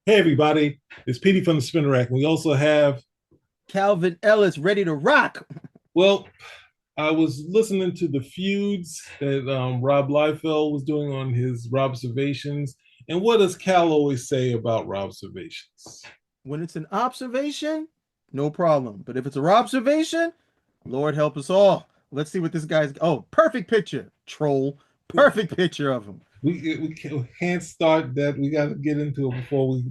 Hey everybody, it's Petey from the Spinner Rack. We also have, Calvin Ellis ready to rock. well, I was listening to the feuds that Rob Liefeld was doing on his Robservations. And what does Cal always say about Robservations? When it's an observation, no problem. But if it's a observation, Lord help us all. Let's see what this guy's. Oh, perfect picture, troll. Perfect picture of him. We can't start that. We got to get into it before we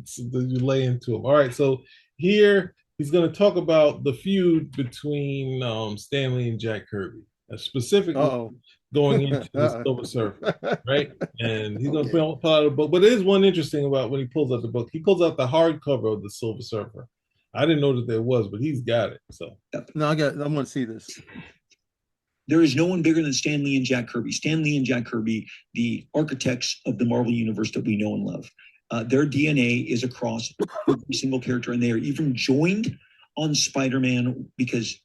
lay into it. All right, so here he's going to talk about the feud between Stanley and Jack Kirby, specifically Uh-oh. going into the Uh-oh. Silver Surfer, right? And he's going to Okay. pull out a book. But there is one interesting about when he pulls out the book. He pulls out the hardcover of the Silver Surfer. I didn't know that there was, but he's got it. So No, I want to see this. There is no one bigger than Stan Lee and Jack Kirby. Stan Lee and Jack Kirby, the architects of the Marvel Universe that we know and love. Their DNA is across every single character, and they are even joined on Spider-Man because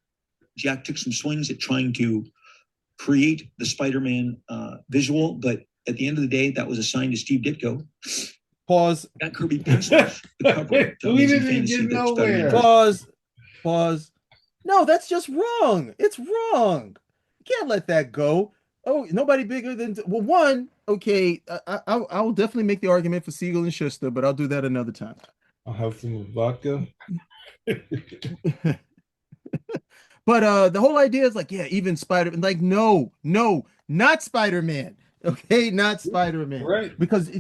Jack took some swings at trying to create the Spider-Man visual, but at the end of the day, that was assigned to Steve Ditko. Pause. Jack Kirby pencils the cover to we Amazing didn't Fantasy get that Spider-Man nowhere. first. Pause. Pause. No, that's just wrong. It's wrong. You can't let that go. Oh, nobody bigger than well, one. Okay, I will definitely make the argument for Siegel and Schuster, but I'll do that another time. I'll have some vodka. But the whole idea is like, yeah, even Spider-Man, like, no, no, not Spider-Man. Okay, not Spider-Man. Right. Because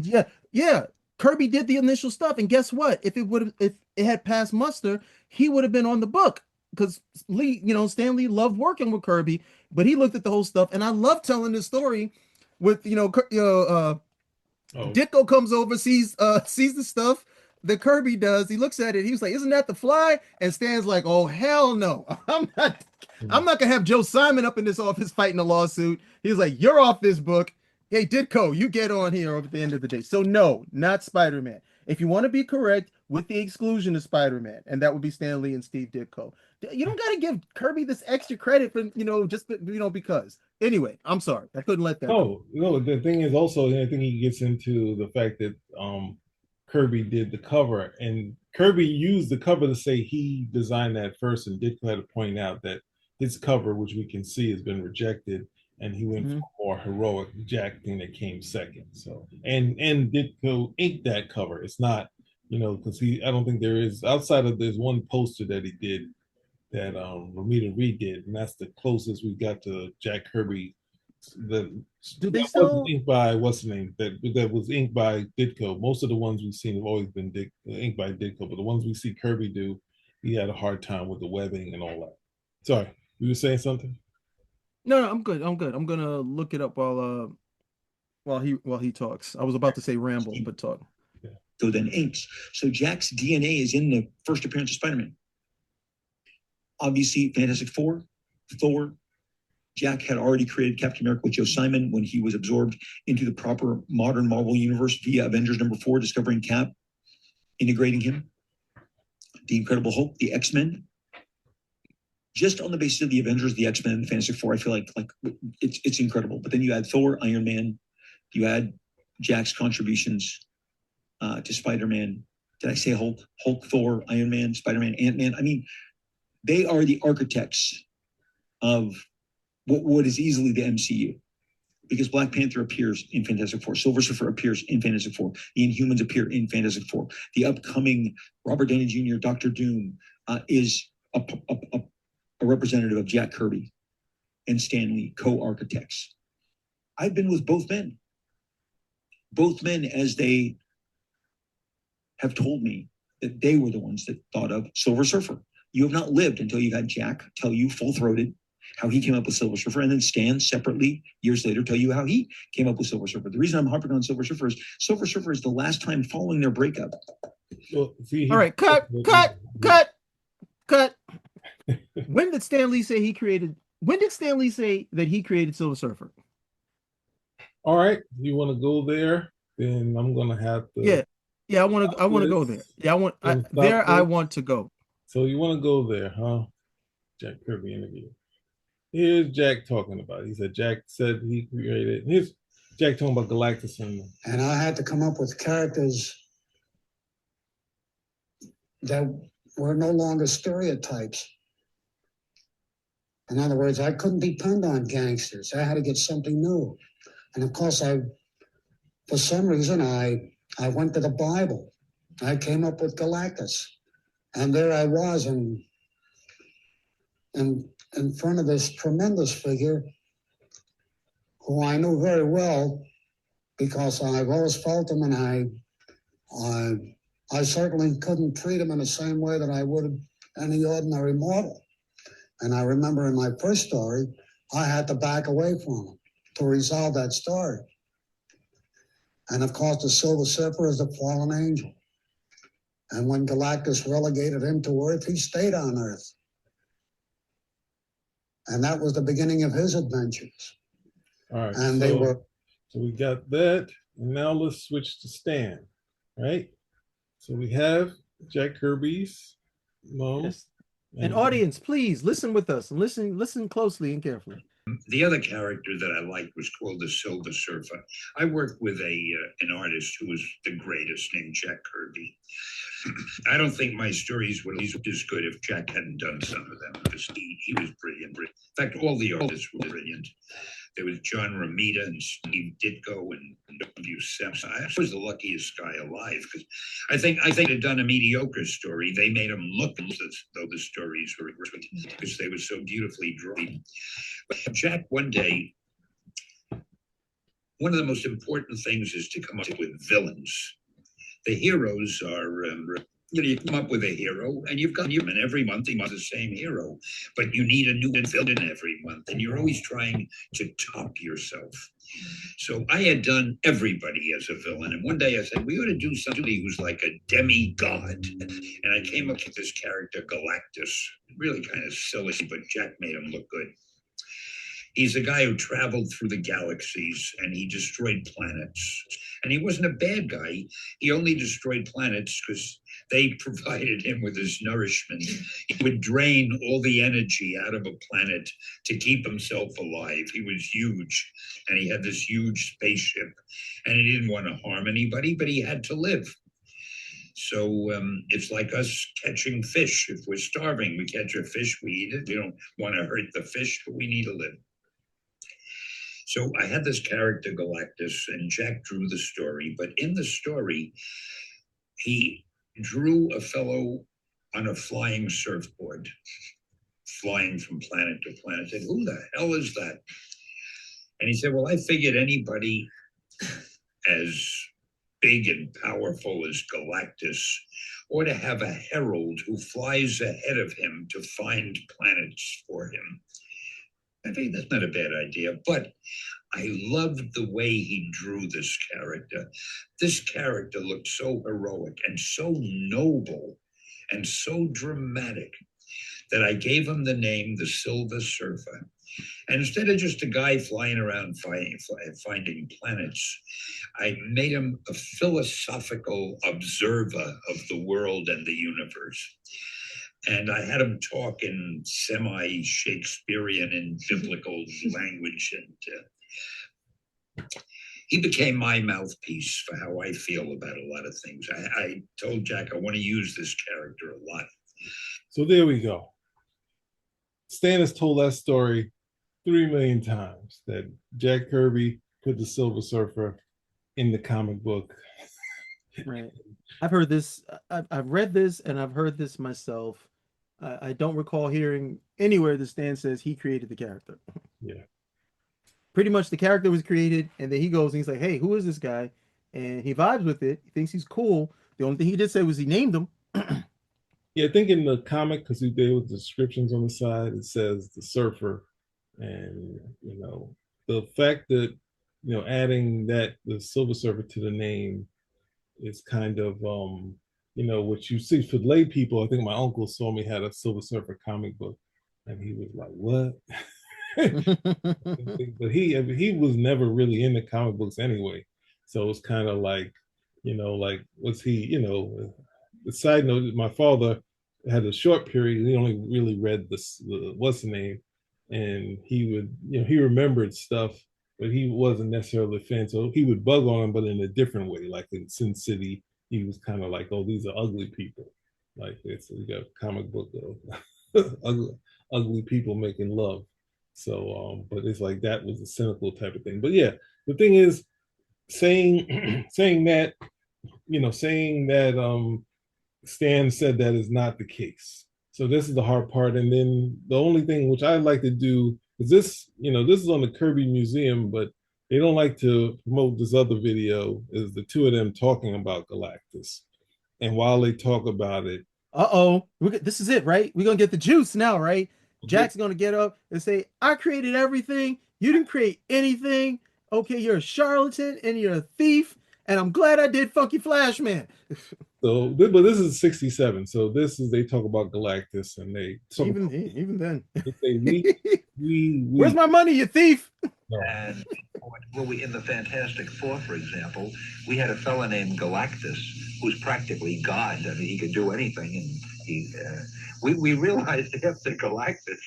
yeah, Kirby did the initial stuff, and guess what? If it had passed muster, he would have been on the book. Because Stan Lee loved working with Kirby, but he looked at the whole stuff, and I love telling this story with Oh, Ditko comes over, sees the stuff that Kirby does. He looks at it. He was like, "Isn't that the Fly?" And Stan's like, "Oh hell no! I'm not gonna have Joe Simon up in this office fighting a lawsuit." He's like, "You're off this book. Hey Ditko, you get on here at the end of the day." So no, not Spider-Man. If you want to be correct, with the exclusion of Spider-Man, and that would be Stan Lee and Steve Ditko. You don't got to give Kirby this extra credit for just because. Anyway, I'm sorry, I couldn't let that go. no, no. The thing is also, I think he gets into the fact that Kirby did the cover, and Kirby used the cover to say he designed that first, and did try to point out that his cover, which we can see, has been rejected, and he went for Mhm. a more heroic Jack thing that came second. So, and Ditko inked that cover. It's not, because I don't think there is outside of there's one poster that he did that Ramita Reed did, and that's the closest we got to Jack Kirby. The Do they that wasn't still inked by what's the name that was inked by Ditko. Most of the ones we've seen have always been inked by Ditko, but the ones we see Kirby do, he had a hard time with the webbing and all that. Sorry, you were saying something? No, I'm good. I'm good. I'm gonna look it up while he talks. I was about to say ramble, but talk. Yeah. So then inks. So Jack's DNA is in the first appearance of Spider-Man. Obviously, Fantastic Four, Thor. Jack had already created Captain America with Joe Simon when he was absorbed into the proper modern Marvel universe via Avengers #4, discovering Cap, integrating him. The Incredible Hulk, the X-Men. Just on the basis of the Avengers, the X-Men, the Fantastic Four, I feel like it's incredible. But then you add Thor, Iron Man, you add Jack's contributions to Spider-Man. Did I say Hulk? Hulk, Thor, Iron Man, Spider-Man, Ant-Man. I mean, they are the architects of what is easily the MCU. Because Black Panther appears in Fantastic Four, Silver Surfer appears in Fantastic Four, the Inhumans appear in Fantastic Four. The upcoming Robert Downey Jr. Doctor Doom is a representative of Jack Kirby and Stan Lee, co-architects. I've been with both men as they have told me that they were the ones that thought of Silver Surfer. You have not lived until you've had Jack tell you full-throated how he came up with Silver Surfer, and then Stan separately years later tell you how he came up with Silver Surfer. The reason I'm harping on Silver Surfer is the last time following their breakup. Well, see, All right, cut. When did Stanley say that he created Silver Surfer? all right. You want to go there? Then I'm gonna have to Yeah. Yeah, I stop want to go there. this. Yeah, Gonna stop I this. want to go. So you want to go there, huh? Jack Kirby interview. Here's Jack talking about it. He said Jack said he created. Here's Jack talking about Galactus and I had to come up with characters there were no longer stereotypes. In other words, I couldn't depend on gangsters. I had to get something new. And of course, for some reason, I went to the Bible. I came up with Galactus. And there I was in front of this tremendous figure who I knew very well because I've always felt him, and I certainly couldn't treat him in the same way that I would any ordinary mortal. And I remember in my first story, I had to back away from him to resolve that story. And of course, the Silver Surfer is the fallen angel. And when Galactus relegated him to Earth, he stayed on Earth. And that was the beginning of his adventures. All right. And so we got that. And now let's switch to Stan, right? So we have Jack Kirby's mom. Yes. And audience, please listen with us and listen closely and carefully. The other character that I liked was called the Silver Surfer. I worked with an artist who was the greatest, named Jack Kirby. I don't think my stories would be as good if Jack hadn't done some of them, because he was brilliant. In fact, all the artists were brilliant. There was John Romita and Steve Ditko and W. Simpson. I was the luckiest guy alive, because I think they'd done a mediocre story. They made them look as though the stories were great because they were so beautifully drawn. But Jack, one day, one of the most important things is to come up with villains. The heroes are, you come up with a hero, and you've got him, and every month you have the same hero, but you need a new villain every month, and you're always trying to top yourself. So I had done everybody as a villain, and one day I said, we ought to do somebody who's like a demigod, and I came up with this character, Galactus. Really kind of silly, but Jack made him look good. He's a guy who traveled through the galaxies, and he destroyed planets. And he wasn't a bad guy. He only destroyed planets because they provided him with his nourishment. He would drain all the energy out of a planet to keep himself alive. He was huge, and he had this huge spaceship, and he didn't want to harm anybody, but he had to live. So it's like us catching fish. If we're starving, we catch a fish, we eat it. We don't want to hurt the fish, but we need to live. So I had this character, Galactus, and Jack drew the story. But in the story, he drew a fellow on a flying surfboard, flying from planet to planet. I said, who the hell is that? And he said, well, I figured anybody as big and powerful as Galactus ought to have a herald who flies ahead of him to find planets for him. I think that's not a bad idea, but I loved the way he drew this character. This character looked so heroic and so noble and so dramatic that I gave him the name the Silver Surfer. And instead of just a guy flying around finding planets, I made him a philosophical observer of the world and the universe. And I had him talk in semi-Shakespearean and biblical language. And he became my mouthpiece for how I feel about a lot of things. I told Jack I want to use this character a lot. So there we go. Stan has told that story 3 million times, that Jack Kirby put the Silver Surfer in the comic book. Right. I've heard this. I've read this, and I've heard this myself. I don't recall hearing anywhere that Stan says he created the character. Yeah. Pretty much the character was created, and then he goes and he's like, hey, who is this guy? And he vibes with it. He thinks he's cool. The only thing he did say was he named him. Yeah, I think in the comic, because he did with descriptions on the side, it says the Surfer. And, you know, the fact that, you know, adding that, the Silver Surfer to the name is kind of, you know, what you see for lay people. I think my uncle saw me had a Silver Surfer comic book, and he was like, what? But he was never really into comic books anyway. So it's kind of like, you know, like, was he, you know, the side note, my father had a short period, he only really read the what's the name, and he would, you know, he remembered stuff, but he wasn't necessarily a fan. So he would bug on him, but in a different way. Like in Sin City, he was kind of like, oh, these are ugly people. Like it's you got a comic book of ugly people making love. So, but it's like that was a cynical type of thing. But yeah, the thing is saying saying that saying that Stan said that is not the case. So this is the hard part. And then the only thing which I like to do is this, this is on the Kirby Museum, but they don't like to promote this other video, is the two of them talking about Galactus. And while they talk about it, Uh-oh. This is it, right? We're gonna get the juice now, right? Jack's gonna get up and say, I created everything. You didn't create anything. Okay, you're a charlatan and you're a thief. And I'm glad I did Funky Flash Man. but this is 67. So this is they talk about Galactus and they talk about, Even then. they say Where's my money, you thief? And when we in the Fantastic Four, for example, we had a fella named Galactus who's practically God. I mean, he could do anything, and we realized after Galactus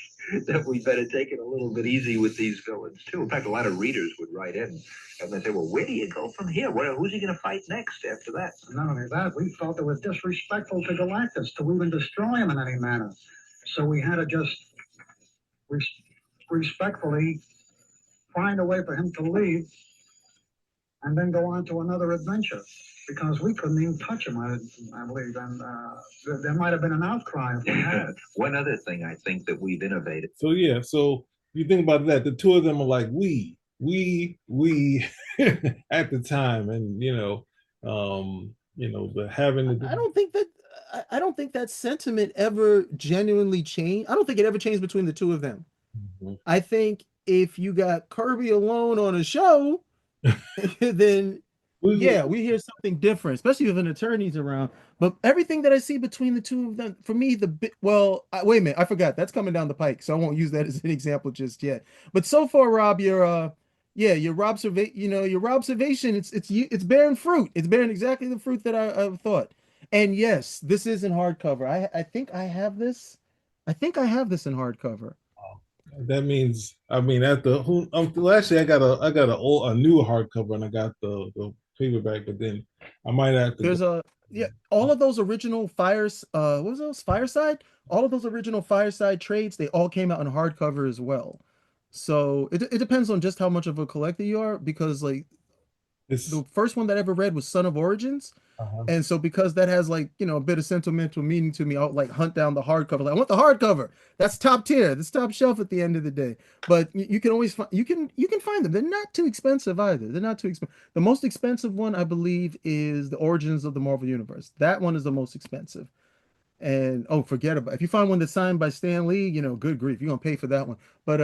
that we better take it a little bit easy with these villains too. In fact, a lot of readers would write in and they say, "Well, where do you go from here? Who's he going to fight next after that?" Not only that, we felt it was disrespectful to Galactus to even destroy him in any manner. So we had to just respectfully find a way for him to leave and then go on to another adventure because we couldn't even touch him, I believe. And there might have been an outcry if we had. One other thing I think that we've innovated. So yeah, so you think about that, the two of them are like we at the time, and but having I don't think that sentiment ever genuinely changed. I don't think it ever changed between the two of them. Mhm. I think if you got Kirby alone on a show, then yeah, we hear something different, especially if an attorney's around. But everything that I see between the two of them, for me, wait a minute, I forgot that's coming down the pike, so I won't use that as an example just yet. But so far, Rob, your observation, it's bearing fruit. It's bearing exactly the fruit that I thought. And yes, this is in hardcover. I think I have this. I think I have this in hardcover. That means I mean at the well, actually I got a new hardcover and I got the paperback, but then I might have to go. There's a Yeah, all of those original what was those Fireside? All of those original Fireside trades, they all came out in hardcover as well. So it depends on just how much of a collector you are, because like It's the first one that I ever read was Son of Origins. uh And so because that has like, a bit of sentimental meaning to me, I'll like hunt down the hardcover. Like I want the hardcover. That's top tier. That's top shelf at the end of the day. But you can always find you can find them. They're not too expensive either. They're not too expensive. The most expensive one I believe is the Origins of the Marvel Universe. That one is the most expensive. And oh, forget about if you find one that's signed by Stan Lee, good grief, you're gonna pay for that one. But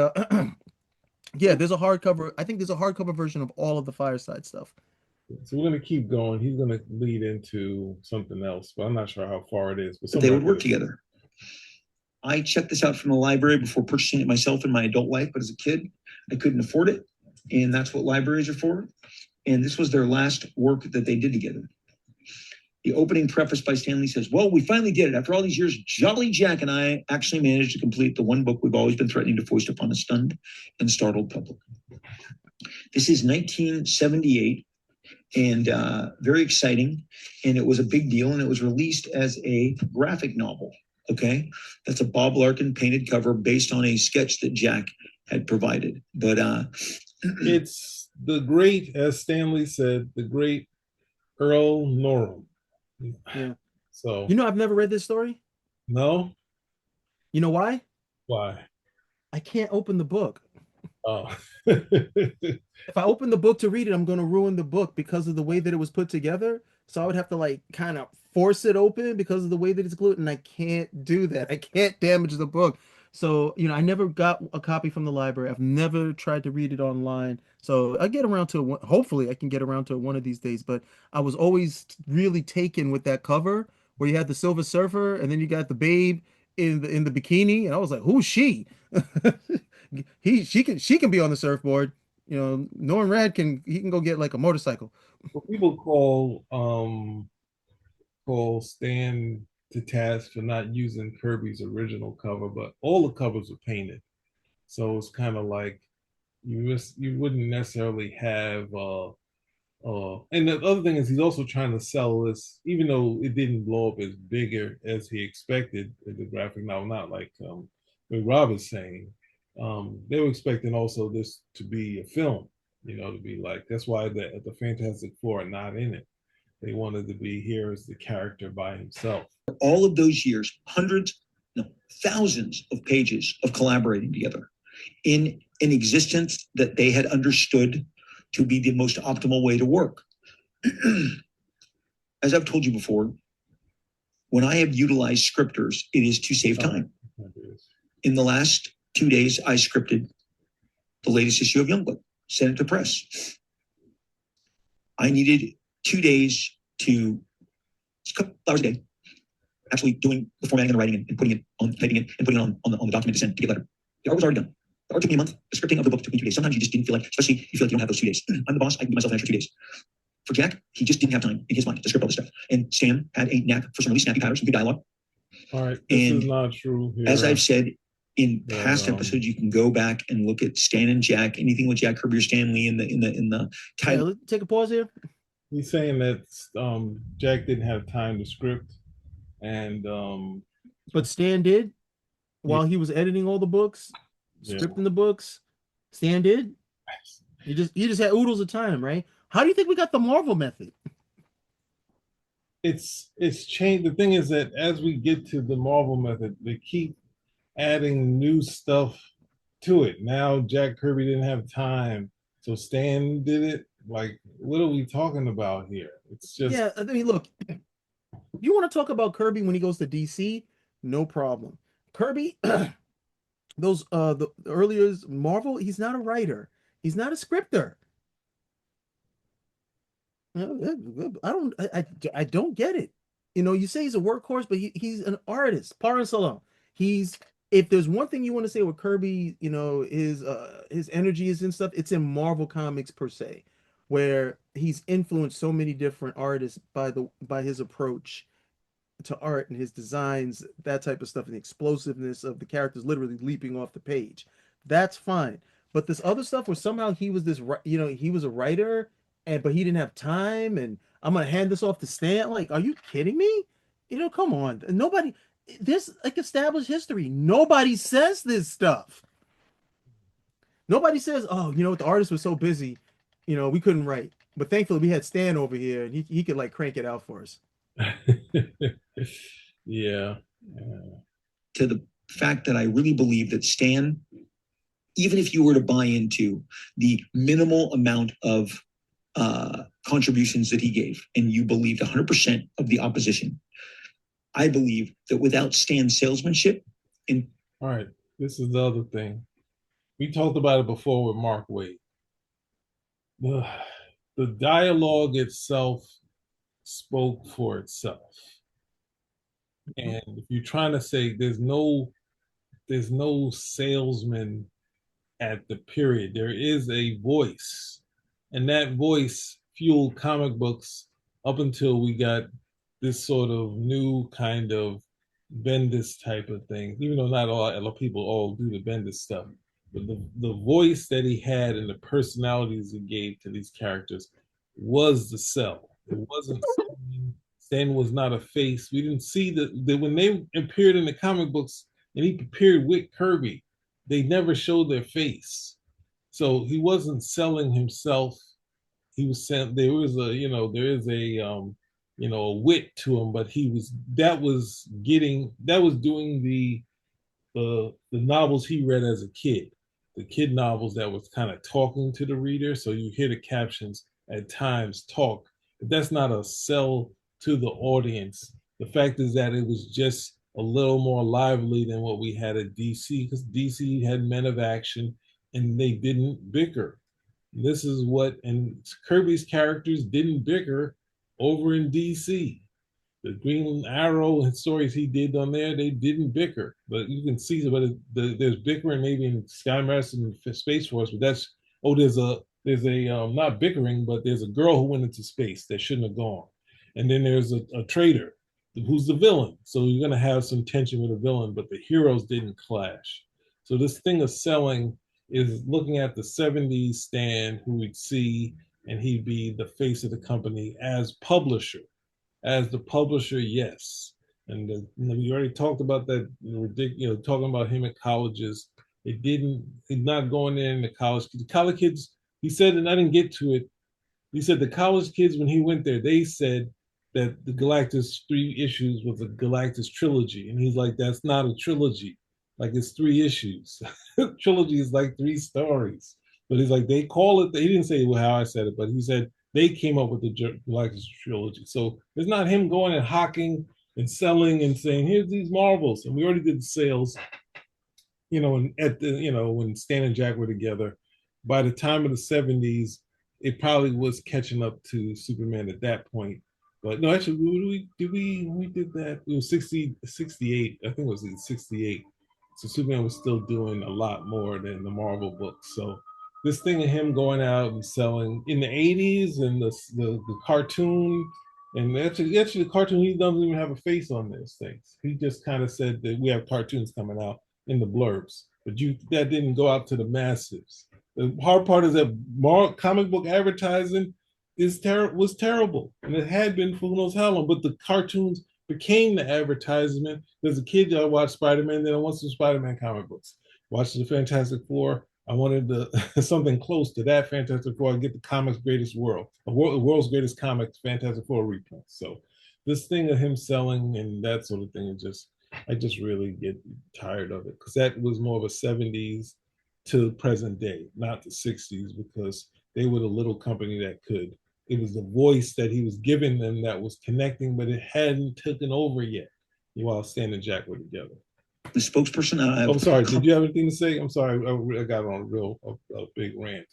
yeah, there's a hardcover. I think there's a hardcover version of all of the Fireside stuff. so we're gonna keep going. He's gonna lead into something else, but I'm not sure how far it is. But they would work together. I checked this out from the library before purchasing it myself in my adult life, but as a kid, I couldn't afford it. And that's what libraries are for. And this was their last work that they did together. The opening preface by Stanley says, "Well, we finally did it. After all these years, Jolly Jack and I actually managed to complete the one book we've always been threatening to foist upon a stunned and startled public." This is 1978 and very exciting. And it was a big deal. And it was released as a graphic novel. Okay. That's a Bob Larkin painted cover based on a sketch that Jack had provided. But it's the great, as Stanley said, the great Earl Norham. Yeah. So I've never read this story. no, You know why? why? I can't open the book. Oh. If I open the book to read it, I'm going to ruin the book because of the way that it was put together. So I would have to like kind of force it open because of the way that it's glued, and I can't do that. I can't damage the book. So, I never got a copy from the library. I've never tried to read it online. So I get around to it. Hopefully I can get around to it one of these days. But I was always really taken with that cover where you had the Silver Surfer and then you got the babe in the bikini. And I was like, who's she? She can be on the surfboard. Norman Rad can go get like a motorcycle. Well, people call Stan to task for not using Kirby's original cover, but all the covers were painted. So it's kind of like you wouldn't necessarily have And the other thing is he's also trying to sell this, even though it didn't blow up as bigger as he expected in the graphic novel, not like what Rob is saying. They were expecting also this to be a film, to be like, that's why the Fantastic Four are not in it. They wanted to be here as the character by himself. All of those years, hundreds, no, thousands of pages of collaborating together in an existence that they had understood to be the most optimal way to work. As I've told you before, when I have utilized scripters, it is to save time. In the last 2 days, I scripted the latest issue of Youngblood, sent it to press. I needed 2 days to, a couple hours a day, actually doing the formatting and the writing and putting it on, typing it and putting it on the document to send to get letter. The art was already done. The art took me a month. The scripting of the book took me 2 days. Sometimes you just didn't feel like, especially if you feel like you don't have those 2 days. I'm the boss. I can give myself an extra 2 days. For Jack, he just didn't have time in his mind to script all this stuff. And Stan had a knack for some really snappy patterns and good dialogue. All right, this is not true here. As I've said in past episodes, you can go back and look at Stan and Jack, anything with Jack Kirby or Stan Lee in the title. Yeah, let's take a pause here. He's saying that Jack didn't have time to script, and but Stan did while he was editing all the books, scripting the books. Stan did. You just had oodles of time, right? How do you think we got the Marvel method? It's changed. The thing is that as we get to the Marvel method, they keep adding new stuff to it. Now Jack Kirby didn't have time, so Stan did it. Like, what are we talking about here? It's just, yeah. I mean, look, you want to talk about Kirby when he goes to DC? No problem. Kirby, those the earlier Marvel, he's not a writer. He's not a scripter. I don't get it. You say he's a workhorse, but he's an artist, par excellence. If there's one thing you want to say with Kirby, his energy is in stuff, it's in Marvel Comics per se, where he's influenced so many different artists by his approach to art and his designs, that type of stuff, and the explosiveness of the characters literally leaping off the page. That's fine. But this other stuff where somehow he was he was a writer but he didn't have time, and I'm gonna hand this off to Stan. Like, are you kidding me? Come on. Nobody, this like established history. Nobody says this stuff. Nobody says, oh, the artist was so busy, we couldn't write. But thankfully we had Stan over here and he could like crank it out for us. yeah. To the fact that I really believe that Stan, even if you were to buy into the minimal amount of contributions that he gave, and you believed 100% of the opposition, I believe that without Stan's salesmanship, all right, this is the other thing. We talked about it before with Mark Waid. The dialogue itself spoke for itself. And if you're trying to say there's no salesman at the period, there is a voice, and that voice fueled comic books up until we got this sort of new kind of Bendis type of thing, even though not all people all do the Bendis stuff. But the voice that he had and the personalities he gave to these characters was the sell. It wasn't Stan was not a face. We didn't see that when they appeared in the comic books and he appeared with Kirby, they never showed their face. So he wasn't selling himself. He was saying there is a wit to him, but that was doing the novels he read as a kid, the kid novels that was kind of talking to the reader. So you hear the captions at times talk, but that's not a sell to the audience. The fact is that it was just a little more lively than what we had at DC, because DC had men of action and they didn't bicker. And Kirby's characters didn't bicker over in DC. The Green Arrow and stories he did on there, they didn't bicker. But you can see, there's bickering maybe in Sky Master and Space Force, but there's a not bickering, but there's a girl who went into space that shouldn't have gone. And then there's a traitor who's the villain. So you're going to have some tension with the villain, but the heroes didn't clash. So this thing of selling is looking at the 70s Stan, who we'd see and he'd be the face of the company as publisher. As the publisher, yes. And we already talked about that ridiculous, talking about him at colleges. It didn't, he's not going there in the college. The college kids, he said, and I didn't get to it. He said the college kids, when he went there, they said that the Galactus 3 issues was a Galactus trilogy. And he's like, that's not a trilogy. Like, it's 3 issues. Trilogy is like 3 stories. But he's like, they call it, he didn't say how I said it, but he said they came up with the Galactus trilogy. So it's not him going and hawking and selling and saying, here's these Marvels. And we already did the sales, when Stan and Jack were together. By the time of the 70s, it probably was catching up to Superman at that point. But no, actually, when we did that, it was 68. I think it was 68. So Superman was still doing a lot more than the Marvel books. So this thing of him going out and selling in the 80s and the cartoon, and actually the cartoon, he doesn't even have a face on those things. He just kind of said that we have cartoons coming out in the blurbs, but that didn't go out to the masses. The hard part is that comic book advertising was terrible, and it had been for who knows how long. But the cartoons became the advertisement. As a kid, I watched Spider-Man, then I watched some Spider-Man comic books. Watched the Fantastic Four. I wanted something close to that Fantastic Four. I get the comics' greatest world, the world's greatest comics, Fantastic Four reprint. So this thing of him selling and that sort of thing I just really get tired of it, because that was more of a 70s to present day, not the 60s, because they were the little company that could. It was the voice that he was giving them that was connecting, but it hadn't taken over yet while Stan and Jack were together. The spokesperson. I'm sorry. Did you have anything to say? I'm sorry. I got on a big rant.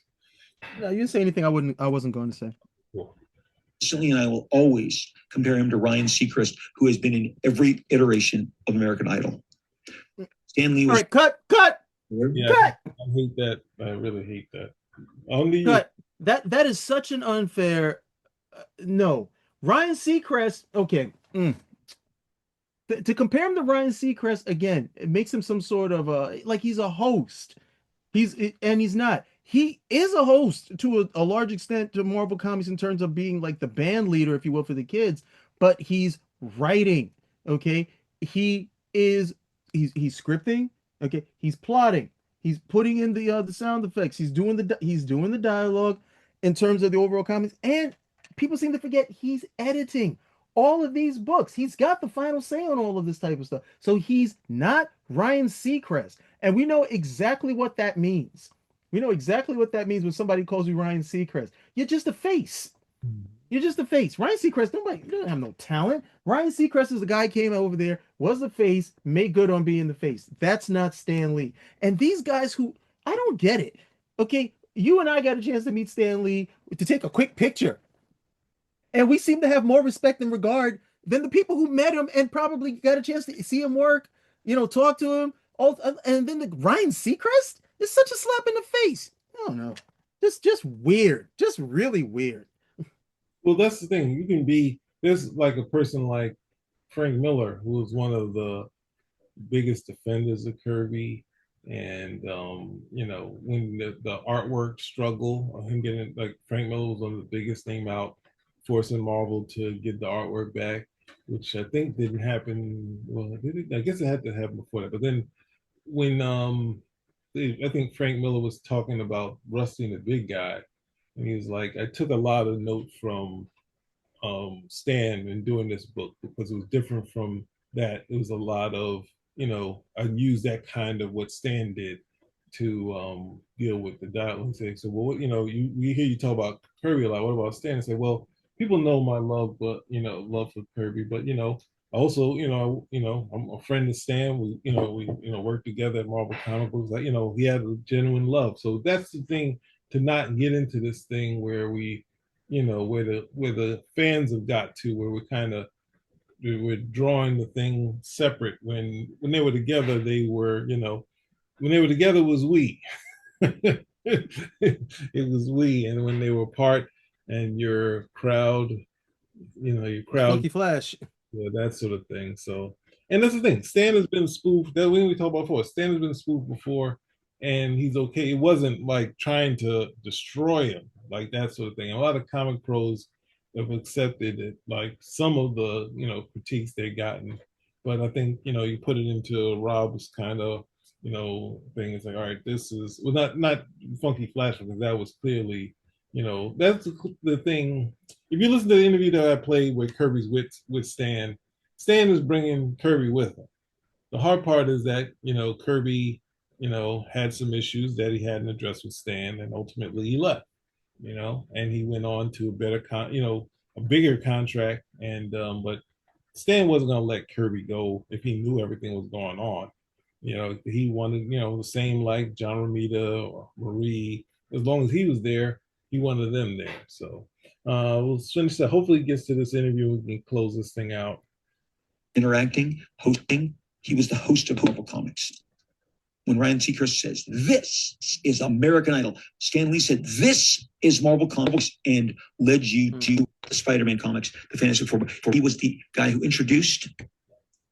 No, you didn't say anything I wasn't going to say. Cool. And I will always compare him to Ryan Seacrest, who has been in every iteration of American Idol. Stan Lee was. All right, cut. Yeah, cut. I hate that. I really hate that. Only cut. That is such an unfair. No, Ryan Seacrest. Okay. To compare him to Ryan Seacrest again, it makes him some sort of like he's a host. He's not. He is a host to a large extent to Marvel Comics in terms of being like the band leader, if you will, for the kids. But he's writing. Okay, he's scripting. Okay, he's plotting. He's putting in the sound effects. He's doing the dialogue in terms of the overall comics. And people seem to forget he's editing all of these books. He's got the final say on all of this type of stuff. So he's not Ryan Seacrest. And we know exactly what that means. We know exactly what that means when somebody calls you Ryan Seacrest. You're just a face. You're just a face. Ryan Seacrest, you don't have no talent. Ryan Seacrest is the guy who came over there, was the face, made good on being the face. That's not Stan Lee. And these guys who, I don't get it. Okay, you and I got a chance to meet Stan Lee to take a quick picture. And we seem to have more respect and regard than the people who met him and probably got a chance to see him work, talk to him. And then Ryan Seacrest is such a slap in the face. I don't know. Just weird. Just really weird. Well, that's the thing. There's like a person like Frank Miller, who was one of the biggest defenders of Kirby. And, when the artwork struggle of him getting, like, Frank Miller was one of the biggest name out, forcing Marvel to get the artwork back, which I think didn't happen. Well, I guess it had to happen before that. But then when I think Frank Miller was talking about Rusty and the Big Guy, and he was like, I took a lot of notes from Stan in doing this book, because it was different from that. It was a lot of, I used that kind of what Stan did to deal with the dialogue. So, well, we hear you talk about Kirby a lot. What about Stan? I say, well, people know my love, but love for Kirby, but also, I'm a friend of Stan. We work together at Marvel Comic Books. Like, he had a genuine love. So that's the thing, to not get into this thing where we, where the fans have got to, where we're drawing the thing separate. When they were together, when they were together, it was we. It was we, and when they were apart, and your crowd, Funky Flash. Yeah, that sort of thing. So, and that's the thing. Stan has been spoofed. That when we talked about before, Stan has been spoofed before, and he's okay. It wasn't like trying to destroy him. like that sort of thing. A lot of comic pros have accepted it, like some of the critiques they've gotten, but I think you put it into Rob's kind of thing. It's like, all right, this is not Funky Flash, because that was clearly that's the thing. If you listen to the interview that I played where Kirby's with Stan, Stan is bringing Kirby with him. The hard part is that Kirby had some issues that he hadn't addressed with Stan, and ultimately he left. And he went on to a better a bigger contract, and but Stan wasn't going to let Kirby go if he knew everything was going on. He wanted the same like John Romita or Marie. As long as he was there, he wanted them there. So we'll finish that. Hopefully he gets to this interview and we can close this thing out. Interacting, hosting. He was the host of Marvel Comics. When Ryan Seacrest says, "This is American Idol," Stan Lee said, "This is Marvel Comics," and led you to the Spider-Man comics, the Fantastic Four. He was the guy who introduced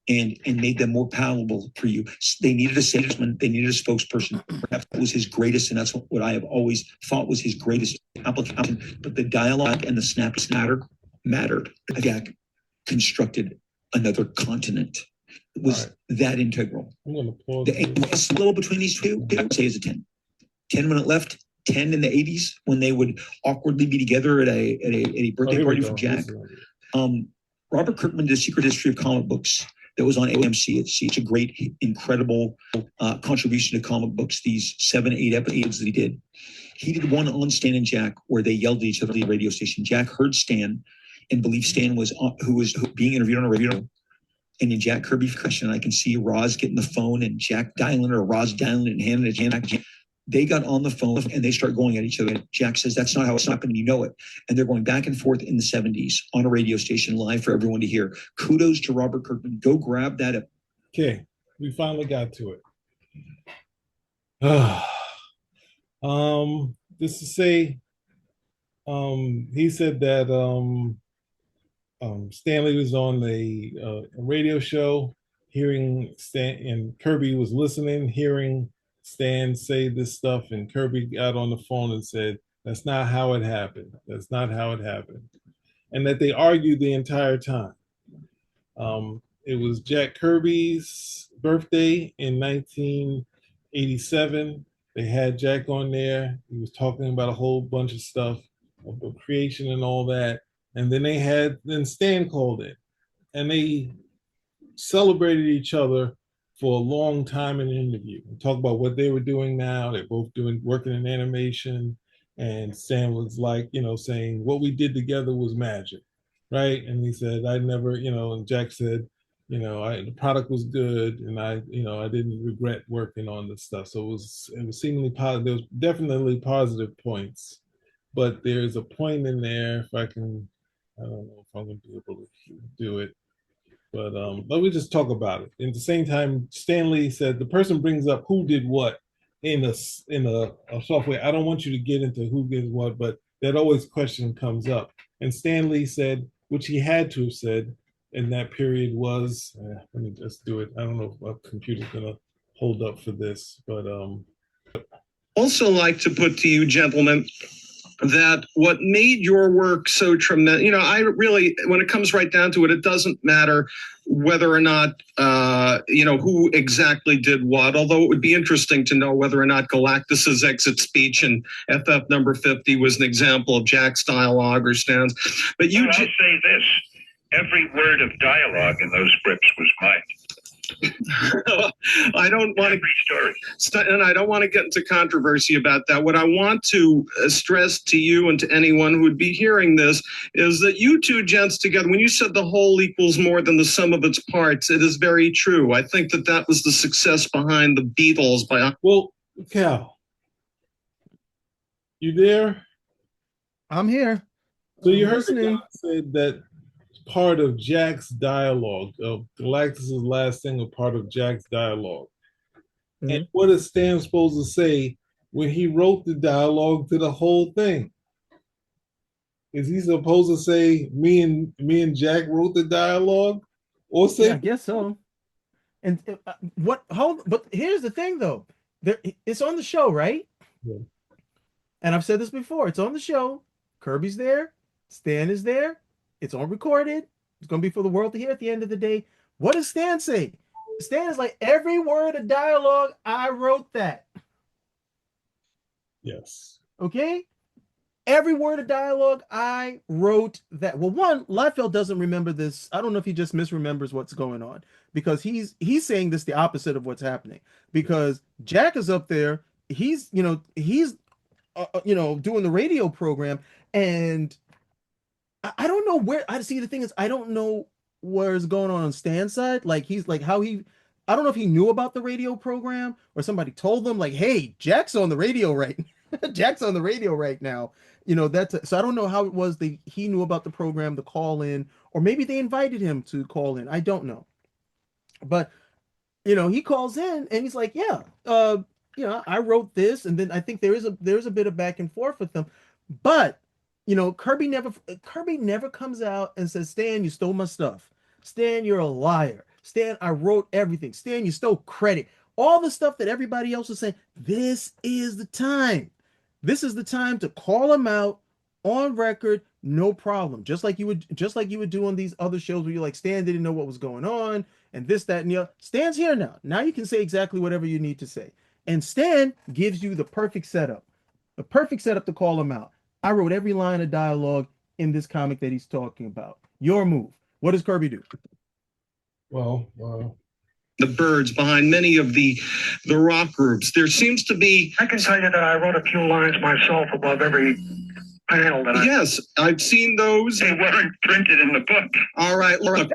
and made them more palatable for you. They needed a salesman. They needed a spokesperson. Perhaps that was his greatest, and that's what I have always thought was his greatest application. But the dialogue and the snaps mattered. Jack constructed another continent. It was that integral. I'm going to pause. The little between these two, I would say, is a 10. 10 minute left. 10 in the 80s when they would awkwardly be together at a birthday party for Jack. Robert Kirkman did A Secret History of Comic Books that was on AMC. It's a great, incredible contribution to comic books, these 7-8 episodes that he did. He did one on Stan and Jack where they yelled at each other at the radio station. Jack heard Stan and believed Stan was being interviewed on a radio. And in Jack Kirby's question, I can see Roz getting the phone and Jack dialing it, or Roz dialing it and handing it to Jack. They got on the phone and they start going at each other. Jack says, "That's not how it's happened. You know it." And they're going back and forth in the 70s on a radio station live for everyone to hear. Kudos to Robert Kirkman. Go grab that. Okay, we finally got to it. Just to say, he said that Stanley was on a radio show, hearing Stan, and Kirby was listening, hearing Stan say this stuff, and Kirby got on the phone and said, "That's not how it happened. That's not how it happened." And that they argued the entire time. It was Jack Kirby's birthday in 1987. They had Jack on there. He was talking about a whole bunch of stuff, of creation and all that. And then Stan called in, and they celebrated each other for a long time in an interview and talked about what they were doing now. They're both working in animation. And Stan was like, saying what we did together was magic, right? And he said, "I never, and Jack said, the product was good, and I didn't regret working on this stuff." So it was seemingly positive. There was definitely positive points, but there's a point in there, if I don't know if I'm going to be able to do it, but let me just talk about it. At the same time, Stan Lee said the person brings up who did what in a software. I don't want you to get into who did what, but that always question comes up. And Stan Lee said, which he had to have said in that period, was, let me just do it. I don't know if my computer's going to hold up for this, but also like to put to you, gentlemen, that what made your work so tremendous, I really, when it comes right down to it, it doesn't matter whether or not, who exactly did what, although it would be interesting to know whether or not Galactus's exit speech in FF number 50 was an example of Jack's dialogue or Stan's. But I'll say this, every word of dialogue in those scripts was mine. I don't want every story, and I don't want to get into controversy about that. What I want to stress to you and to anyone who would be hearing this is that you two gents together, when you said the whole equals more than the sum of its parts, it is very true. I think that was the success behind the Beatles. Well, Cal, you there? I'm here. So you heard the guy said that part of Jack's dialogue, of Galactus's last single, part of Jack's dialogue. Mm-hmm. And what is Stan supposed to say when he wrote the dialogue to the whole thing? Is he supposed to say, me and Jack wrote the dialogue? Or say, yeah, I guess so. And but here's the thing though. It's on the show, right? Yeah. And I've said this before. It's on the show. Kirby's there. Stan is there. It's on recorded. It's going to be for the world to hear at the end of the day. What does Stan say? Stan is like, every word of dialogue, I wrote that. Yes. Okay? Every word of dialogue, I wrote that. Well, one, Liefeld doesn't remember this. I don't know if he just misremembers what's going on, because he's saying this the opposite of what's happening. Because Jack is up there, he's doing the radio program, and I don't know where. I see, the thing is, I don't know where's going on Stan's side. Like, he's like, how he, I don't know if he knew about the radio program or somebody told them like, hey, Jack's on the radio right Jack's on the radio right now. So I don't know how it was that he knew about the program to call in, or maybe they invited him to call in. I don't know. But he calls in and he's like, yeah, I wrote this, and then I think there's a bit of back and forth with them. But Kirby never comes out and says, Stan, you stole my stuff. Stan, you're a liar. Stan, I wrote everything. Stan, you stole credit. All the stuff that everybody else was saying. This is the time. This is the time to call him out on record, no problem. Just like you would do on these other shows where you're like, Stan didn't know what was going on, and this, that, and the other. Stan's here now. Now you can say exactly whatever you need to say. And Stan gives you the perfect setup. The perfect setup to call him out. I wrote every line of dialogue in this comic that he's talking about. Your move. What does Kirby do? Well, the birds behind many of the rock groups. There seems to be. I can tell you that I wrote a few lines myself above every panel that Yes, I've seen those. They weren't printed in the book. All right, look.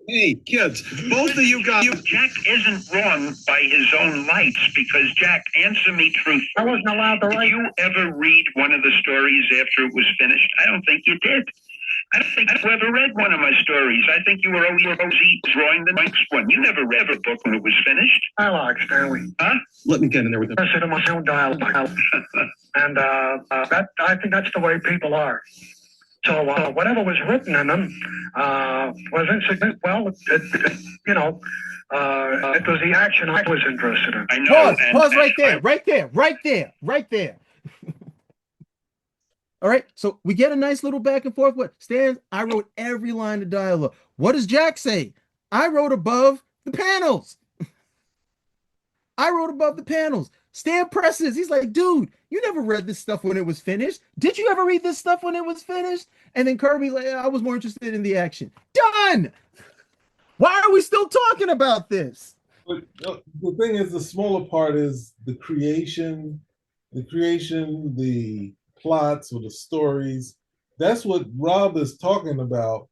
Hey, kids, both of you guys. Jack isn't wrong by his own lights, because, Jack, answer me truthfully. I wasn't allowed to write. Did you ever read one of the stories after it was finished? I don't think you did. I don't think you ever read one of my stories. I think you were always drawing the next one. You never read a book when it was finished. I like Stanley. Huh? Let me get in there with them. I said to my own dialogue. And I think that's the way people are. So whatever was written in them was insignificant. Well, it was the action I was interested in. I know. Pause right there. All right, so we get a nice little back and forth. What Stan? I wrote every line of dialogue. What does Jack say? I wrote above the panels. I wrote above the panels. Stan presses. He's like, dude, you never read this stuff when it was finished. Did you ever read this stuff when it was finished? And then Kirby's like, I was more interested in the action. Done. Why are we still talking about this? But the thing is, the smaller part is the creation, the plots or the stories. That's what Rob is talking about.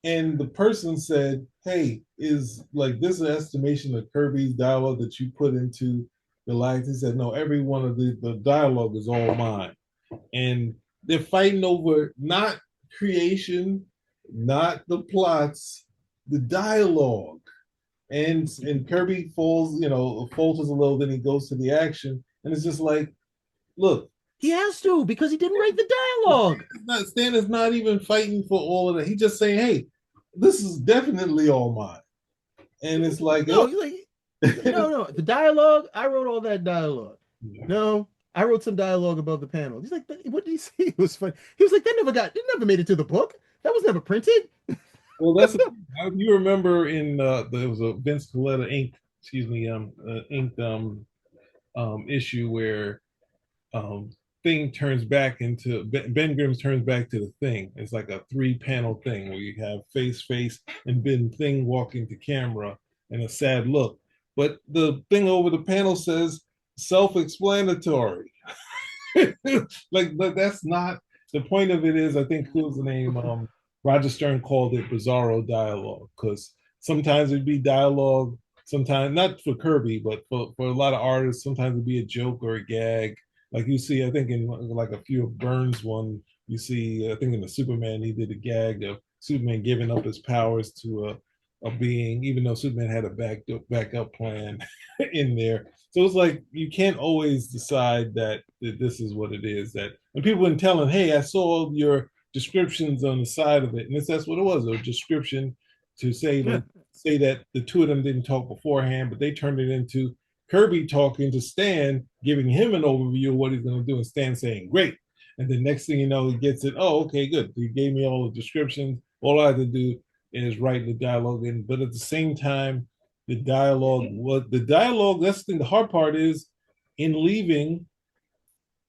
And the person said, hey, is like this an estimation of Kirby's dialogue that you put into the lines? He said, no, every one of the dialogue is all mine. And they're fighting over not creation, not the plots, the dialogue. And Kirby falters a little, then he goes to the action. And it's just like, look, he has to, because he didn't write the dialogue. Stan is not even fighting for all of that. He's just saying, hey, this is definitely all mine. And it's like, no. The dialogue, I wrote all that dialogue. Yeah. No, I wrote some dialogue above the panel. He's like, what did he say? It was funny. He was like, it never made it to the book. That was never printed. Well, that's you remember in there was a Vince Coletta inked issue where Thing turns back into Ben Grimm's turns back to the Thing. It's like a 3-panel thing where you have face, and Ben Thing walking to camera and a sad look. But the thing over the panel says self-explanatory. like that's not the point of it. Is I think who's the name? Roger Stern called it bizarro dialogue, because sometimes it'd be dialogue, sometimes not for Kirby, but for a lot of artists, sometimes it'd be a joke or a gag. Like you see, I think in like a few of Burns' one, you see, I think in the Superman, he did a gag of Superman giving up his powers to a being, even though Superman had a backup plan in there. So it's like, you can't always decide that this is what it is. That when people been telling, hey, I saw your descriptions on the side of it, and that's what it was, a description to say that the two of them didn't talk beforehand, but they turned it into Kirby talking to Stan, giving him an overview of what he's going to do, and Stan saying, "Great." And the next thing you know, he gets it. Oh, okay, good. He gave me all the descriptions. All I had to do is write the dialogue in. But at the same time, the dialogue. That's the hard part is in leaving,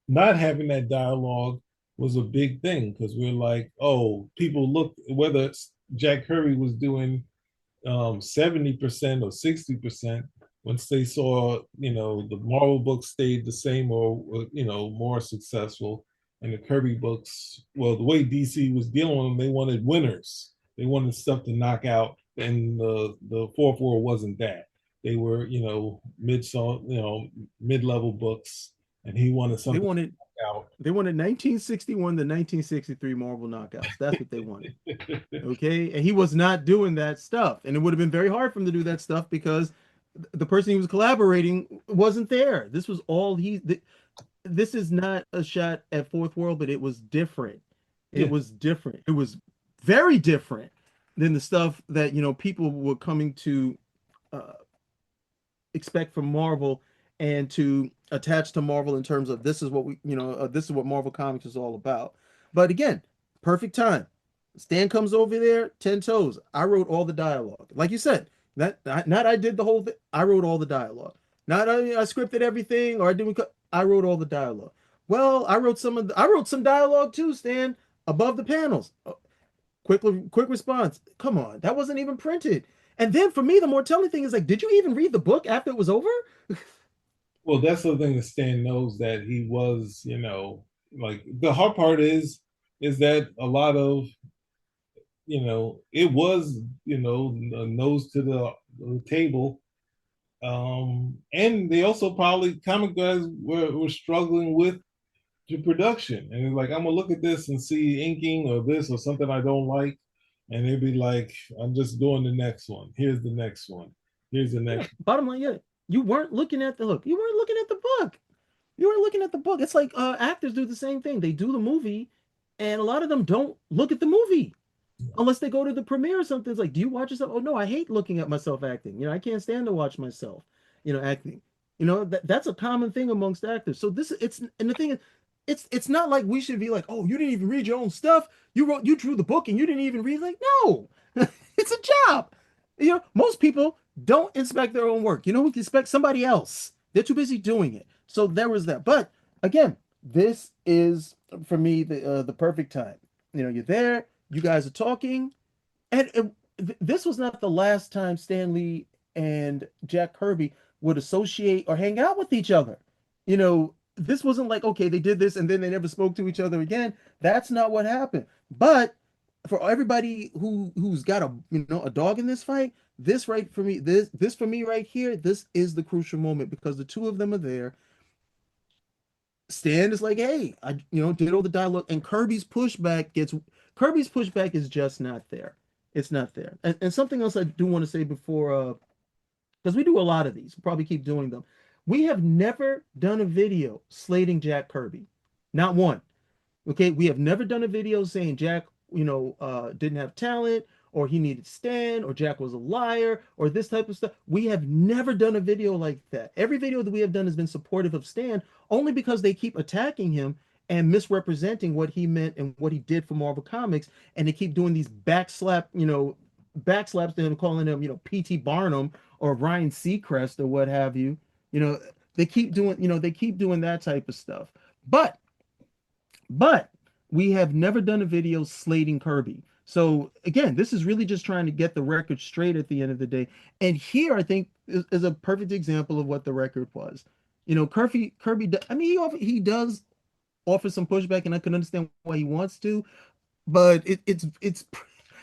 not having that dialogue was a big thing because we're like, oh, people look whether Jack Kirby was doing 70% or 60%. Once they saw, the Marvel books stayed the same or more successful, and the Kirby books, well, the way DC was dealing with them, they wanted winners. They wanted stuff to knock out, and the Fourth World wasn't that. They were, mid-level books, and he wanted They something wanted out. they wanted 1961 to 1963 Marvel knockouts. That's what they wanted. Okay, and he was not doing that stuff, and it would have been very hard for him to do that stuff because the person he was collaborating wasn't there. This was all this is not a shot at Fourth World, but it was different. It was different. It was very different than the stuff that people were coming to expect from Marvel and to attach to Marvel in terms of this is what this is what Marvel Comics is all about. But again, perfect time. Stan comes over there, 10 toes. I wrote all the dialogue. Like you said, not I did the whole thing. I wrote all the dialogue. Not I scripted everything or I didn't. I wrote all the dialogue. Well, I wrote some dialogue too, Stan, above the panels. Quick response. Come on, that wasn't even printed. And then for me, the more telling thing is like, did you even read the book after it was over? Well, that's the thing that Stan knows that he was, like the hard part is that a lot of, it was, a nose to the table. And they also probably comic guys were struggling with the production. And it's like, I'm gonna look at this and see inking or this or something I don't like. And they'd be like, I'm just doing the next one. Here's the next one. Here's the next. Bottom line, you weren't looking at the look. You weren't looking at the book. You weren't looking at the book. It's like actors do the same thing. They do the movie, and a lot of them don't look at the movie unless they go to the premiere or something. It's like, do you watch yourself? Oh no, I hate looking at myself acting. I can't stand to watch myself, acting. That's a common thing amongst actors. So and the thing is, it's not like we should be like, oh, you didn't even read your own stuff. You drew the book and you didn't even read. Like, no, it's a job. Most people don't inspect their own work. Who can inspect somebody else? They're too busy doing it. So there was that. But again, this is for me the perfect time. You're there. You guys are talking, and this was not the last time Stan Lee and Jack Kirby would associate or hang out with each other. This wasn't like, okay, they did this and then they never spoke to each other again. That's not what happened. But for everybody who's got a dog in this fight, this right for me, this for me right here, this is the crucial moment because the two of them are there. Stan is like, hey, I did all the dialogue, and Kirby's pushback is just not there. It's not there. And something else I do want to say before, because we do a lot of these, we'll probably keep doing them. We have never done a video slating Jack Kirby, not one. Okay, we have never done a video saying Jack, didn't have talent, or he needed Stan, or Jack was a liar, or this type of stuff. We have never done a video like that. Every video that we have done has been supportive of Stan, only because they keep attacking him and misrepresenting what he meant and what he did for Marvel Comics, and they keep doing these backslaps to him, calling him, P.T. Barnum or Ryan Seacrest or what have you. They keep doing that type of stuff. But we have never done a video slating Kirby. So again, this is really just trying to get the record straight at the end of the day. And here, I think, is a perfect example of what the record was. Kirby. I mean, he does offer some pushback, and I can understand why he wants to. But it's.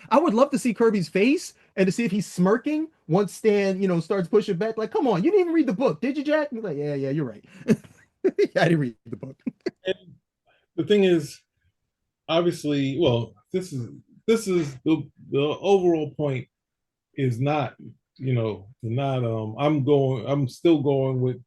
I would love to see Kirby's face and to see if he's smirking once Stan, starts pushing back. Like, come on, you didn't even read the book, did you, Jack? He's like, yeah, you're right. I didn't read the book. And the thing is, obviously, well, this is the overall point is not, I'm still going with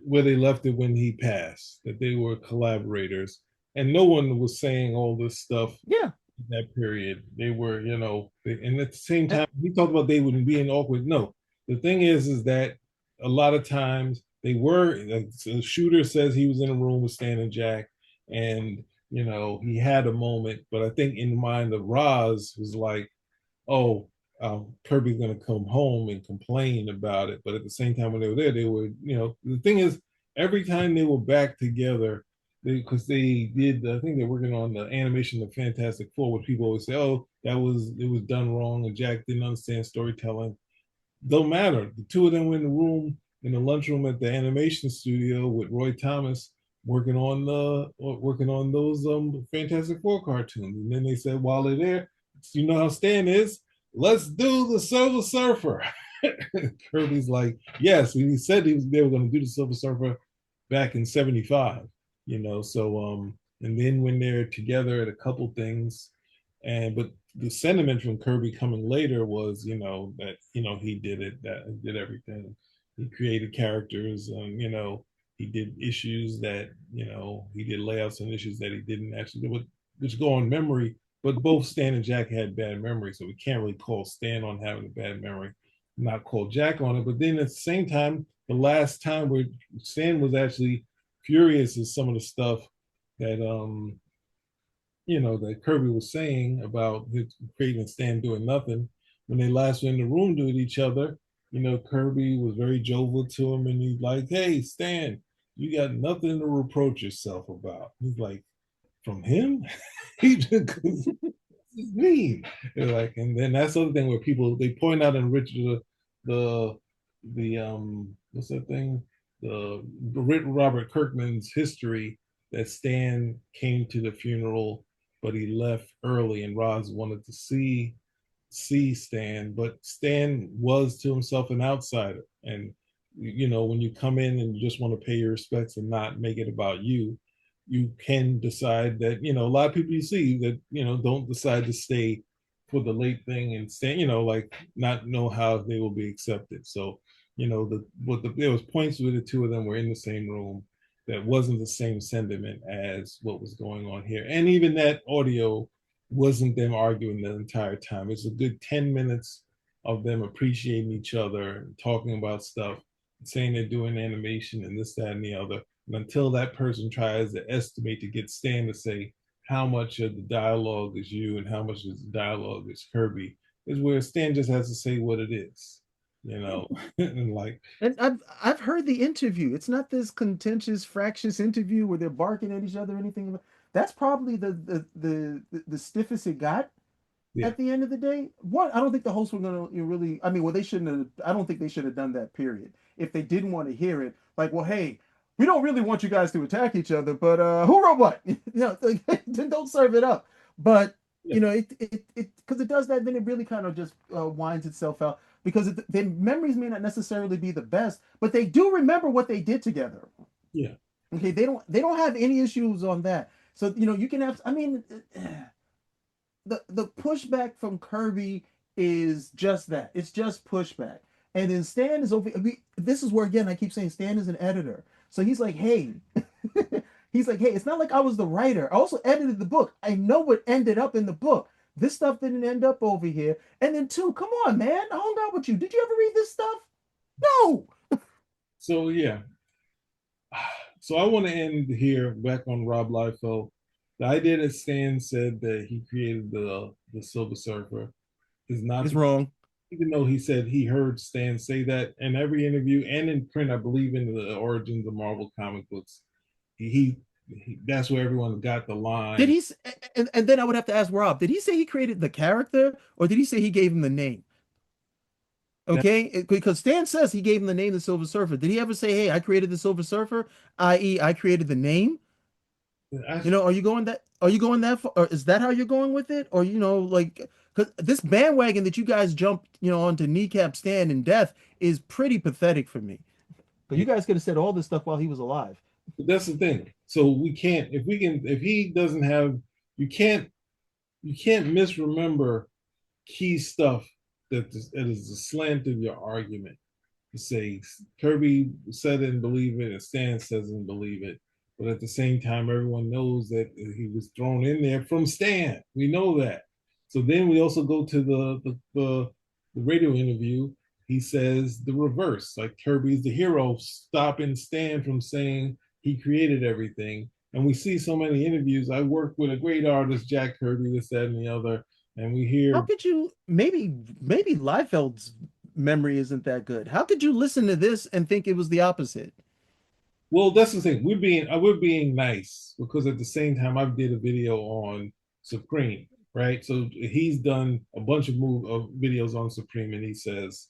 where they left it when he passed, that they were collaborators, and no one was saying all this stuff. Yeah. In that period, they were, and at the same time, we talked about they wouldn't be awkward. No, the thing is that a lot of times they were, like, so the shooter says he was in a room with Stan and Jack, and he had a moment, but I think in the mind of Roz was like, oh, Kirby's gonna come home and complain about it. But at the same time, when they were there, they were, the thing is, every time they were back together, because they did, I think they're working on the animation of Fantastic Four, which people always say, oh, it was done wrong, and Jack didn't understand storytelling. Don't matter. The two of them were in the room, in the lunchroom at the animation studio with Roy Thomas working on those Fantastic Four cartoons. And then they said while they're there, you know how Stan is, let's do the Silver Surfer. Kirby's like, yes, he said they were going to do the Silver Surfer back in '75. So and then when they're together at a couple things, but the sentiment from Kirby coming later was, that he did it, that he did everything. He created characters, he did issues that, he did layouts and issues that he didn't actually do, which go on memory. But both Stan and Jack had bad memory, so we can't really call Stan on having a bad memory, not call Jack on it. But then at the same time, the last time where Stan was actually furious at some of the stuff that that Kirby was saying about Creighton and Stan doing nothing. When they last were in the room with each other, Kirby was very jovial to him, and he's like, "Hey, Stan, you got nothing to reproach yourself about." He's like, "From him? He just mean." They're like, and then that's the other thing where people they point out in Richard the what's that thing? The Robert Kirkman's history that Stan came to the funeral, but he left early, and Roz wanted to see Stan, but Stan was to himself an outsider. And when you come in and you just want to pay your respects and not make it about you, you can decide that, a lot of people you see that, don't decide to stay for the late thing and stay, like not know how they will be accepted. So, there was points where the two of them were in the same room that wasn't the same sentiment as what was going on here. And even that audio wasn't them arguing the entire time. It's a good 10 minutes of them appreciating each other, talking about stuff, saying they're doing animation and this, that, and the other. And until that person tries to estimate to get Stan to say how much of the dialogue is you and how much of the dialogue is Kirby, is where Stan just has to say what it is, and like. And I've heard the interview. It's not this contentious, fractious interview where they're barking at each other or anything. That's probably the stiffest it got. Yeah. At the end of the day, I don't think the hosts were gonna really. I mean, well, they shouldn't have. I don't think they should have done that. Period. If they didn't want to hear it, like, well, hey, we don't really want you guys to attack each other, but who wrote what? Then don't serve it up. But it because it does that, then it really kind of just winds itself out because their memories may not necessarily be the best, but they do remember what they did together. Yeah. Okay. They don't have any issues on that. So you can have. I mean. The pushback from Kirby is just that. It's just pushback. And then Stan is over. This is where again I keep saying Stan is an editor. So he's like, hey, it's not like I was the writer. I also edited the book. I know what ended up in the book. This stuff didn't end up over here. And then two, come on, man, I hung out with you. Did you ever read this stuff? No. So yeah. So I want to end here back on Rob Liefeld. The idea that Stan said that he created the Silver Surfer is not wrong. Even though he said he heard Stan say that in every interview and in print, I believe in the origins of Marvel comic books, he that's where everyone got the line. Did he? And then I would have to ask Rob. Did he say he created the character, or did he say he gave him the name? Okay, because Stan says he gave him the name the Silver Surfer. Did he ever say, "Hey, I created the Silver Surfer," i.e., I created the name? Are you going that? Are you going that far? Or is that how you're going with it? Or like, because this bandwagon that you guys jumped, onto kneecap Stan and death is pretty pathetic for me. But you guys could have said all this stuff while he was alive. But that's the thing. So we can't. If he doesn't have, you can't misremember key stuff that is the slant of your argument. To say Kirby said it and believe it, and Stan says and believe it. But at the same time, everyone knows that he was thrown in there from Stan. We know that. So then we also go to the radio interview. he says the reverse. Like Kirby's the hero, stopping Stan from saying he created everything. And we see so many interviews. I worked with a great artist, Jack Kirby, this, that, and the other. And we How hear, could you maybe Liefeld's memory isn't that good? How could you listen to this and think it was the opposite? well, that's the thing. We're being nice because at the same time, I did a video on Supreme, right? So he's done a bunch of videos on Supreme, and he says,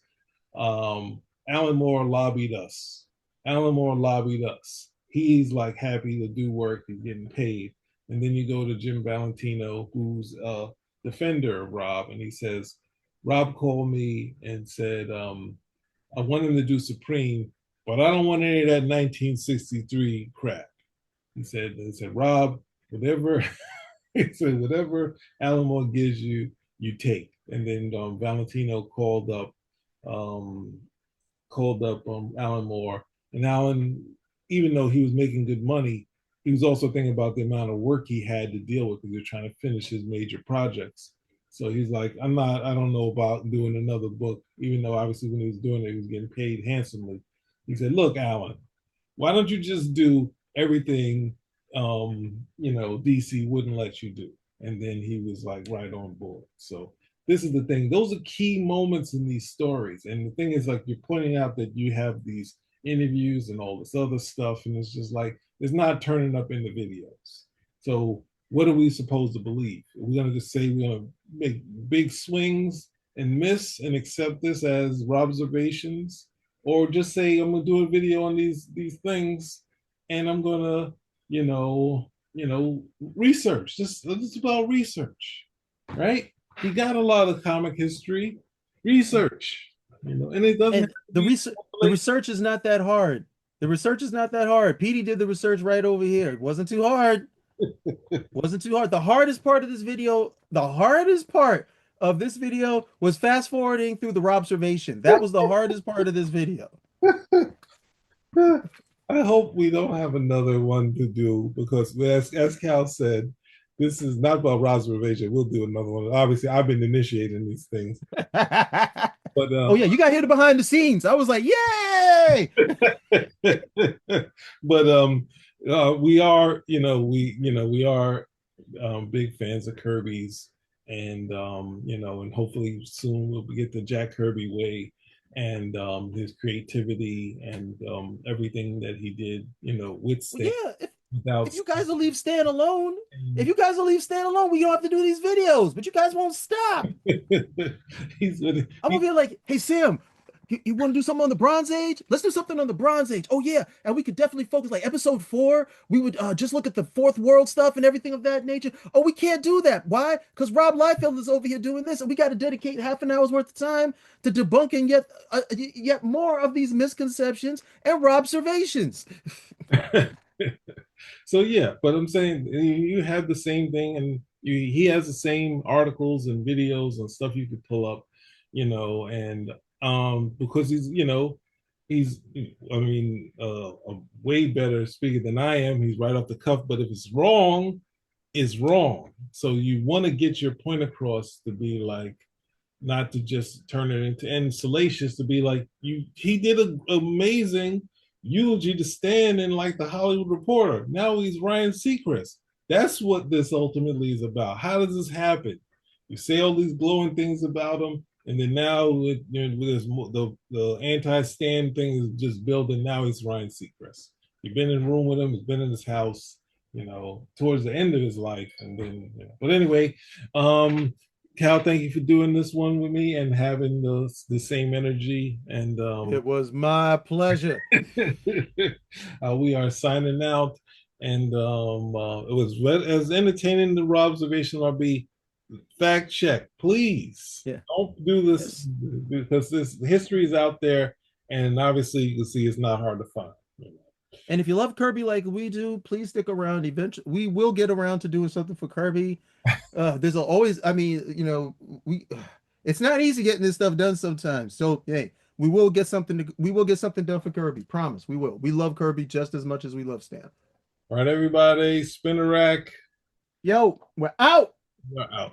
Alan Moore lobbied us. Alan Moore lobbied us. He's like happy to do work. He's getting paid. And then you go to Jim Valentino, who's a defender of Rob, and he says, Rob called me and said, I want him to do Supreme, but I don't want any of that 1963 crap. He said, Rob, whatever, he said, whatever Alan Moore gives you, you take. And then Valentino um, Alan Moore, and Alan, even though he was making good money, he was also thinking about the amount of work he had to deal with because he was trying to finish his major projects. So he's like, I don't know about doing another book, even though obviously when he was doing it, he was getting paid handsomely. He said, look, Alan, why don't you just do everything DC wouldn't let you do? And then he was like right on board. So this is the thing. Those are key moments in these stories. And the thing is, like, you're pointing out that you have these interviews and all this other stuff, and it's just like it's not turning up in the videos. So what are we supposed to believe? Are we gonna just say we're gonna make big swings and miss and accept this as Robservations? Or just say I'm gonna do a video on these things and I'm gonna, research. Just about research, right? He got a lot of comic history, research, and it doesn't. And the research is not that hard. The research is not that hard. Petey did the research right over here. It wasn't too hard. Wasn't too hard. The hardest part of this video, was fast forwarding through the Robservation. That was the hardest part of this video. I hope we don't have another one to do because, as Cal said, this is not about Robservation. We'll do another one. Obviously, I've been initiating these things. But oh yeah, you got hit behind the scenes. I was like, yay! But we are, we are big fans of Kirby's, and and hopefully soon we'll get the Jack Kirby way and his creativity and everything that he did, with Stan. Well, yeah, if you guys will leave Stan alone, we don't have to do these videos, but you guys won't stop. I'm gonna be like, hey Sam, you want to do something on the Bronze Age? Let's do something on the Bronze Age. Oh yeah, and we could definitely focus like episode 4. We would just look at the Fourth World stuff and everything of that nature. Oh, we can't do that. Why? Because Rob Liefeld is over here doing this, and we got to dedicate half an hour's worth of time to debunking yet more of these misconceptions and Robservations. So yeah, but I'm saying you have the same thing, and he has the same articles and videos and stuff you could pull up, and because he's a way better speaker than I am. He's right off the cuff, but if it's wrong, it's wrong. So you want to get your point across to be like, not to just turn it into, and Salacious to be like, he did an amazing eulogy to Stan in like the Hollywood Reporter. Now he's Ryan Seacrest. That's what this ultimately is about. How does this happen? You say all these glowing things about him, and then now with the anti-Stan thing is just building. Now he's Ryan Seacrest. You've been in a room with him. He's been in his house, towards the end of his life. And then, but anyway, Cal, thank you for doing this one with me and having the same energy. And it was my pleasure. We are signing out, and it was as entertaining the Robservation RB. Fact check, please. Yeah. Don't do this because this history is out there, and obviously you can see it's not hard to find. And if you love Kirby like we do, please stick around. Eventually, we will get around to doing something for Kirby. There's always, it's not easy getting this stuff done sometimes. So hey, we will get something done for Kirby. Promise, we will. We love Kirby just as much as we love Stan. All right, everybody, spin a rack. Yo, we're out. We're out.